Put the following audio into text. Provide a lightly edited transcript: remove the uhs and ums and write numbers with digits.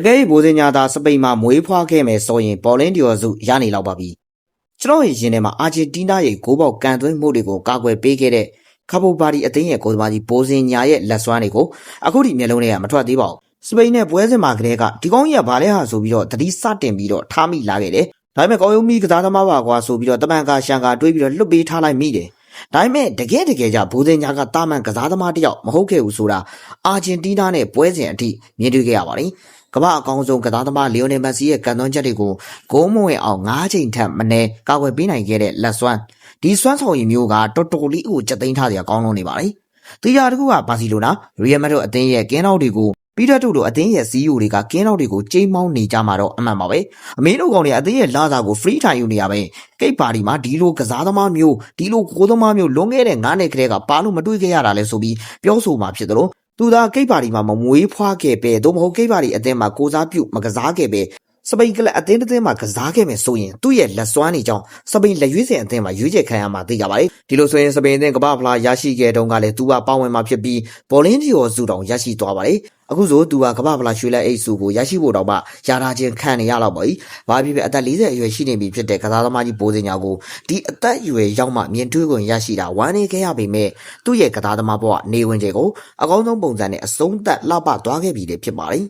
အကယ်၍ဘိုးစင်ညာသာစပိန်မှာမွေးဖွားခဲ့မယ်ဆိုရင်ဘောလင်းဒီယော်စုရနေလောက်ပါပြီကျွန်တော်ရဲ့ရင်ထဲမှာအာဂျင်တီးနားရဲ့ဂိုးပေါက်ကန်သွင်းမှုတွေကိုကာကွယ်ပေးခဲ့တဲ့ကာဘိုဘာဒီအသင်းရဲ့ကိုယ်စားကြီးဘိုးစင်ညာရဲ့လက်စွမ်းတွေကိုအခုထိမျက်လုံးထဲကမထွက်သေးပါဘူးစပိန်နဲ့ပွဲစဉ်မှာကလေးကဒီကောင်းကြီးကဘာလဲဟာဆိုပြီးတော့သတိစတင်ပြီးတော့ထားမိလာခဲ့တယ်ဒါပေမဲ့ကောင်းရုံမီကစားသမားပါကွာဆိုပြီးတော့တမန်ကာရှန်ကာတွေးပြီးတော့လွတ်ပေးထားလိုက်မိတယ်ဒါပေမဲ့တကယ်ကြဘိုးစင်ညာကတာမန်ကစားသမားတစ်ယောက်မဟုတ်ခဲ့ဘူးဆိုတာအာဂျင်တီးနားနဲ့ပွဲစဉ်အထိမြင်တွေ့ခဲ့ရပါတယ်ကမ္ဘာအကောင်းဆုံးကစားသမားလီယိုနယ်မက်ဆီရဲ့ကန်သွန်းချက်တွေကိုဂိုးမဝင်အောင်9ချိန်ထက်မနည်းကာကွယ်ပေးနိုင်ခဲ့တဲ့လက်စွမ်းဒီစွမ်းဆောင်ရည်မျိုးကတော်တော်လေးကိုကြက်သိမ်းထားစရာကောင်းလုံးနေပါလေ။တရားတကူကဘာစီလိုနာရီယယ်မက်ဒရစ်အသင်းရဲ့ကင်းနောက်တွေကိုပြီးတော့တို့အသင်းရဲ့ CEO တွေကကင်းနောက်တွေကိုချိန်မောင်းနေကြမှာတော့အမှန်ပါပဲ။အမေတို့ကောင်တွေအသင်းရဲ့လာစာကို free time ယူနေရပဲ။ကိတ်ပါတီမှာဒီလိုကစားသမားမျိုးဒီလိုကိုသမားမျိုးလွန်ခဲ့တဲ့9နှစ်ကလေးကပါလို့မတွေ့ခဲ့ရတာလဲဆိုပြီးပြောဆိုမှာဖြစ်တယ်လို့သူသာကိတ်ပါတီမှာမမွေးဖွားခဲ့ပဲသို့မဟုတ်ကိတ်ပါတီအသင်းမှာကိုစားပြုမကစားခဲ့ပဲစပိန်ကလပ်အသင်းတစ်သင်းမှာကစားခဲ့မယ်ဆိုရင်သူ့ရဲ့လက်စွမ်းတွေကြောင့်စပိန်လက်ရွေးစင်အသင်းမှာရွေးချယ်ခံရမှာသိကြပါလေဒီလိုဆိုရင်စပိန်အသင်းကမ္ဘာဖလားရရှိခဲ့တုန်းကလည်းသူကပါဝင်မှာဖြစ်ပြီးဘောလင်းဒီယော်စုတောင်ရရှိသွားပါလေအခုဆိုသူကကမ္ဘာဖလားရွှေလက်အိတ်စုကိုရရှိဖို့တောင်မှယာထားခြင်းခံနေရတော့ပါပြီဘာဖြစ်ဖြစ်အသက်40အရွယ်ရှိနေပြီဖြစ်တဲ့ကစားသမားကြီးဘိုးစင်ညာကိုဒီအသက်အရွယ်ရောက်မှမြင်တွေ့ခွင့်ရရှိတာဝမ်းနေခဲ့ရပေမဲ့သူ့ရဲ့ကစားသမားဘဝနေဝင်ခြေကိုအကောင်းဆုံးပုံစံနဲ့အဆုံးသတ်လှပသွားခဲ့ပြီလေဖြစ်ပါလေ